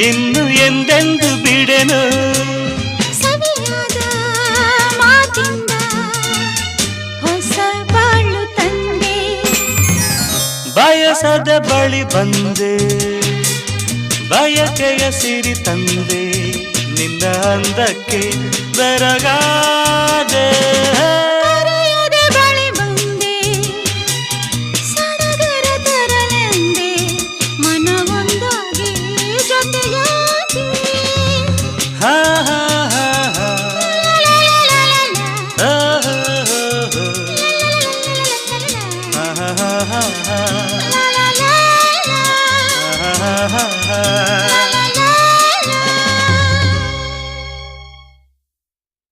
ಇನ್ನು ಎಂದೆಂದು ಬಿಡೆನು ಸವಿಯಾದ ಮಾತಿಂದ ಹೊಸ ಬಾಳು ತಂದೆ ಬಯಸದ ಬಳಿ ಬಂದೆ ಬಯಕೆಯ ಸಿರಿ ತಂದೆ ನಿನ್ನ ಅಂದಕ್ಕೆ ಬೆರಗಾದೆ